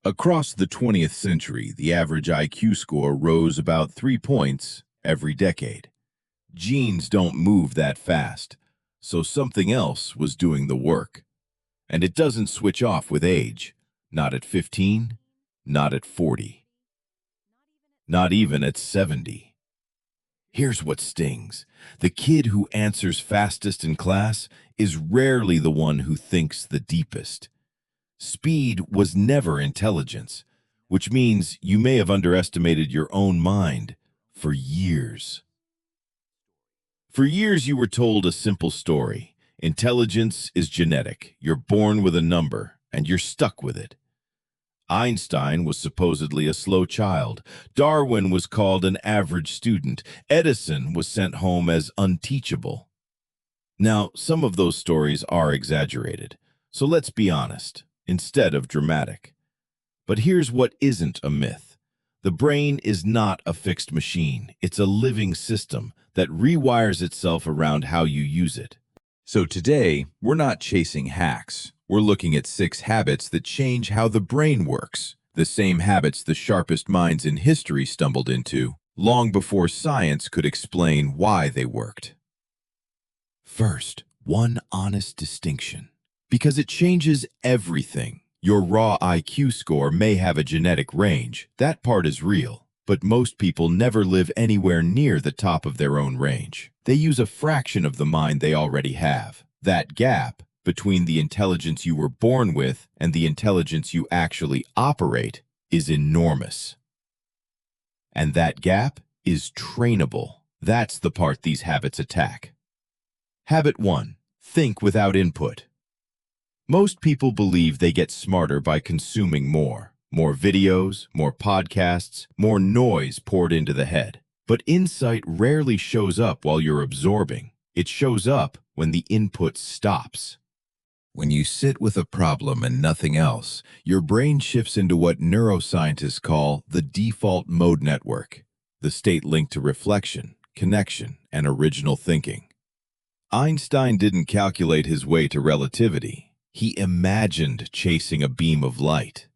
Across the 20th century, the average IQ score rose about 3 points every decade. Genes don't move that fast, so something else was doing the work. And it doesn't switch off with age. Not at 15, not at 40, not even at 70. Here's what stings. The kid who answers fastest in class is rarely the one who thinks the deepest. Speed was never intelligence, which means you may have underestimated your own mind for years. For years, you were told a simple story. Intelligence is genetic. You're born with a number, and you're stuck with it. Einstein was supposedly a slow child. Darwin was called an average student. Edison was sent home as unteachable. Now, some of those stories are exaggerated, so let's be honest, instead of dramatic. But here's what isn't a myth. The brain is not a fixed machine. It's a living system that rewires itself around how you use it. So today, we're not chasing hacks. We're looking at 6 habits that change how the brain works, the same habits the sharpest minds in history stumbled into, long before science could explain why they worked. First, one honest distinction, because it changes everything. Your raw IQ score may have a genetic range. That part is real. But most people never live anywhere near the top of their own range. They use a fraction of the mind they already have. That gap between the intelligence you were born with and the intelligence you actually operate is enormous. And that gap is trainable. That's the part these habits attack. Habit 1. Think without input. Most people believe they get smarter by consuming more. More videos, more podcasts, more noise poured into the head. But insight rarely shows up while you're absorbing. It shows up when the input stops. When you sit with a problem and nothing else, your brain shifts into what neuroscientists call the default mode network, the state linked to reflection, connection, and original thinking. Einstein didn't calculate his way to relativity. He imagined chasing a beam of light.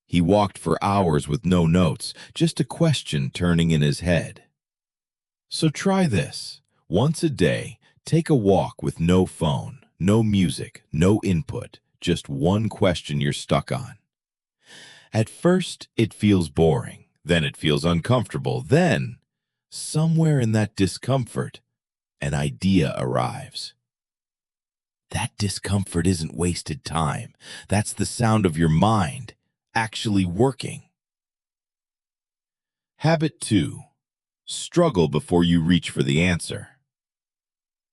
He walked for hours with no notes, just a question turning in his head. So try this. Once a day, take a walk with no phone, no music, no input, just one question you're stuck on. At first, it feels boring. Then it feels uncomfortable. Then, somewhere in that discomfort, an idea arrives. That discomfort isn't wasted time. That's the sound of your mind actually working. Habit 2. Struggle before you reach for the answer.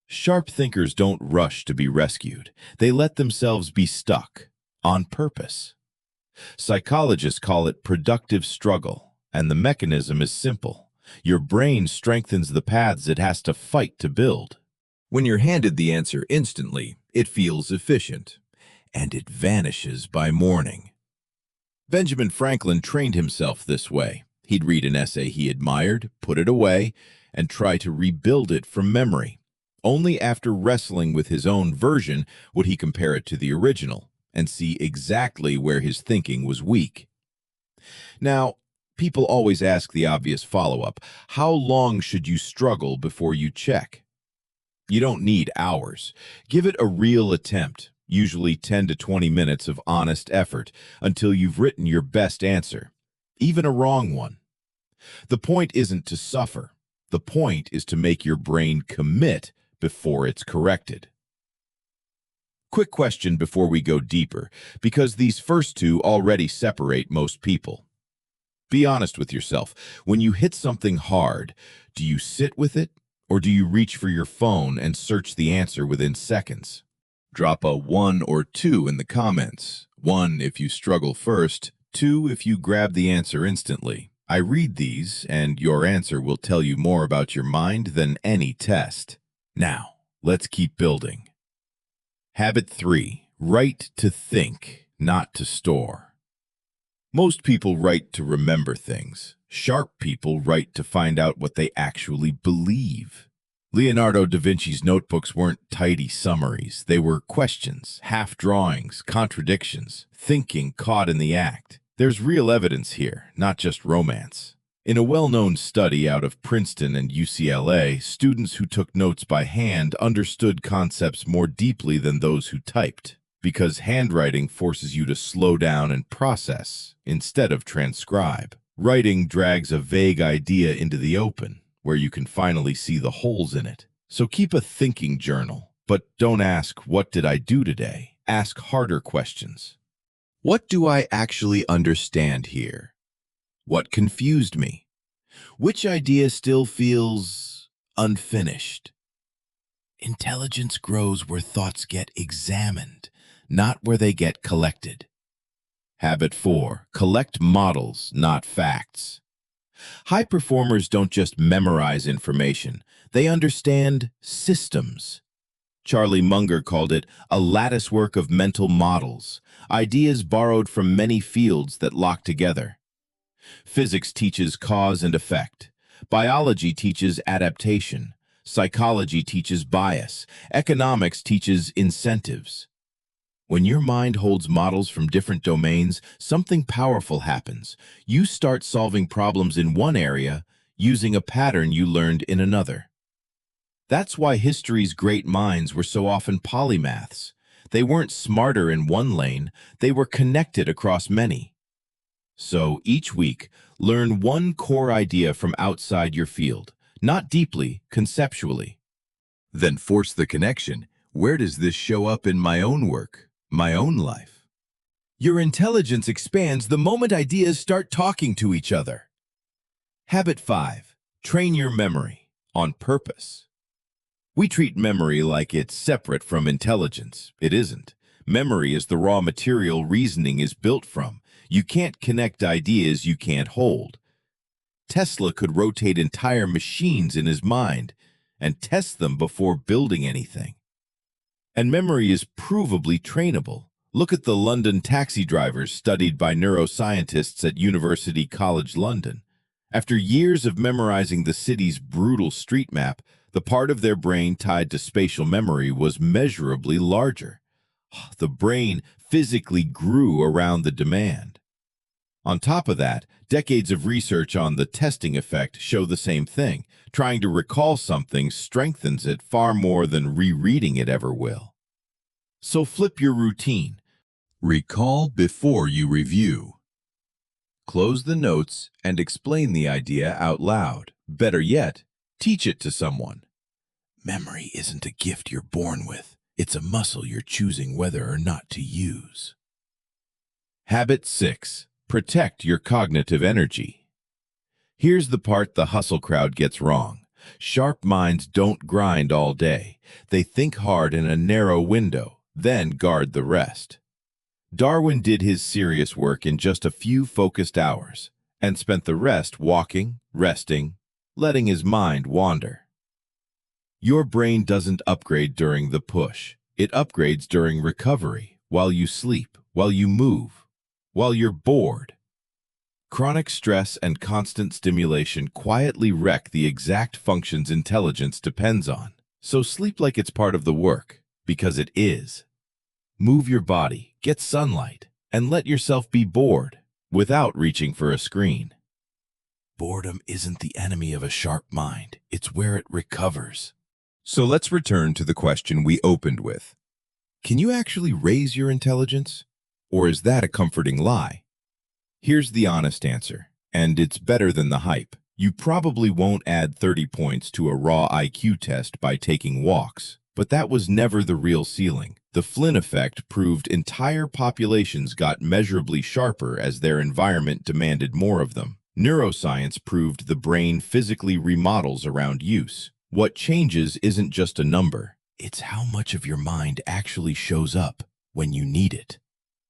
Sharp thinkers don't rush to be rescued. They let themselves be stuck on purpose. Psychologists call it productive struggle, and the mechanism is simple. Your brain strengthens the paths it has to fight to build. When you're handed the answer instantly, it feels efficient, and it vanishes by morning. Benjamin Franklin trained himself this way. He'd read an essay he admired, put it away, and try to rebuild it from memory. Only after wrestling with his own version would he compare it to the original and see exactly where his thinking was weak. Now, people always ask the obvious follow-up: how long should you struggle before you check? You don't need hours. Give it a real attempt. Usually 10 to 20 minutes of honest effort, until you've written your best answer, even a wrong one. The point isn't to suffer. The point is to make your brain commit before it's corrected. Quick question before we go deeper, because these first 2 already separate most people. Be honest with yourself. When you hit something hard, do you sit with it, or do you reach for your phone and search the answer within seconds? Drop a 1 or 2 in the comments. 1 if you struggle first, 2 if you grab the answer instantly. I read these, and your answer will tell you more about your mind than any test. Now, let's keep building. Habit 3. Write to think, not to store. Most people write to remember things. Sharp people write to find out what they actually believe. Leonardo da Vinci's notebooks weren't tidy summaries. They were questions, half drawings, contradictions, thinking caught in the act. There's real evidence here, not just romance. In a well-known study out of Princeton and UCLA, students who took notes by hand understood concepts more deeply than those who typed, because handwriting forces you to slow down and process instead of transcribe. Writing drags a vague idea into the open, where you can finally see the holes in it. So keep a thinking journal, but don't ask, "What did I do today?" Ask harder questions. What do I actually understand here? What confused me? Which idea still feels unfinished? Intelligence grows where thoughts get examined, not where they get collected. Habit 4. Collect models, not facts. High performers don't just memorize information, they understand systems. Charlie Munger called it a latticework of mental models, ideas borrowed from many fields that lock together. Physics teaches cause and effect. Biology teaches adaptation. Psychology teaches bias. Economics teaches incentives. When your mind holds models from different domains, something powerful happens. You start solving problems in one area using a pattern you learned in another. That's why history's great minds were so often polymaths. They weren't smarter in one lane, they were connected across many. So each week, learn one core idea from outside your field, not deeply, conceptually. Then force the connection. Where does this show up in my own work, my own life? Your intelligence expands the moment ideas start talking to each other. Habit 5. Train your memory on purpose. We treat memory like it's separate from intelligence. It isn't. Memory is the raw material reasoning is built from. You can't connect ideas you can't hold. Tesla could rotate entire machines in his mind and test them before building anything. And memory is provably trainable. Look at the London taxi drivers studied by neuroscientists at University College London. After years of memorizing the city's brutal street map, the part of their brain tied to spatial memory was measurably larger. The brain physically grew around the demand. On top of that, decades of research on the testing effect show the same thing. Trying to recall something strengthens it far more than rereading it ever will. So flip your routine. Recall before you review. Close the notes and explain the idea out loud. Better yet, teach it to someone. Memory isn't a gift you're born with. It's a muscle you're choosing whether or not to use. Habit 6. Protect your cognitive energy. Here's the part the hustle crowd gets wrong. Sharp minds don't grind all day. They think hard in a narrow window, then guard the rest. Darwin did his serious work in just a few focused hours, and spent the rest walking, resting, letting his mind wander. Your brain doesn't upgrade during the push. It upgrades during recovery, while you sleep, while you move, while you're bored. Chronic stress and constant stimulation quietly wreck the exact functions intelligence depends on. So sleep like it's part of the work, because it is. Move your body, get sunlight, and let yourself be bored without reaching for a screen. Boredom isn't the enemy of a sharp mind. It's where it recovers. So let's return to the question we opened with. Can you actually raise your intelligence? Or is that a comforting lie? Here's the honest answer, and it's better than the hype. You probably won't add 30 points to a raw IQ test by taking walks, but that was never the real ceiling. The Flynn effect proved entire populations got measurably sharper as their environment demanded more of them. Neuroscience proved the brain physically remodels around use. What changes isn't just a number, it's how much of your mind actually shows up when you need it.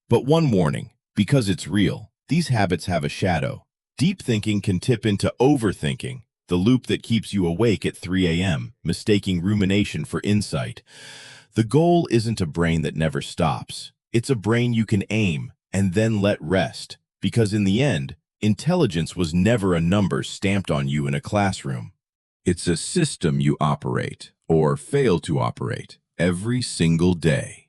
But one warning, because it's real, these habits have a shadow. Deep thinking can tip into overthinking, the loop that keeps you awake at 3 a.m., mistaking rumination for insight. The goal isn't a brain that never stops. It's a brain you can aim and then let rest, because in the end, intelligence was never a number stamped on you in a classroom. It's a system you operate, or fail to operate, every single day.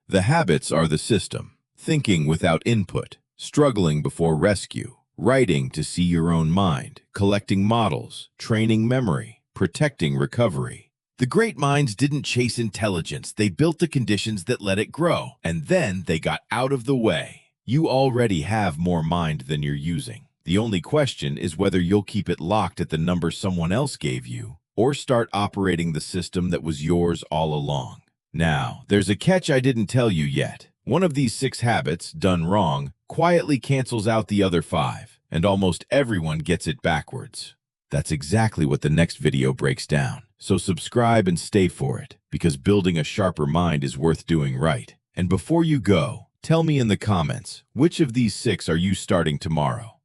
The habits are the system, thinking without input, struggling before rescue, writing to see your own mind, collecting models, training memory, protecting recovery. The great minds didn't chase intelligence, they built the conditions that let it grow, and then they got out of the way. You already have more mind than you're using. The only question is whether you'll keep it locked at the number someone else gave you, or start operating the system that was yours all along. Now, there's a catch I didn't tell you yet. One of these 6 habits, done wrong, quietly cancels out the other 5, and almost everyone gets it backwards. That's exactly what the next video breaks down. So subscribe and stay for it, because building a sharper mind is worth doing right. And before you go, tell me in the comments, which of these 6 are you starting tomorrow?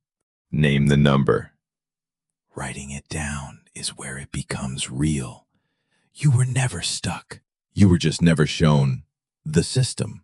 Name the number. Writing it down is where it becomes real. You were never stuck. You were just never shown the system.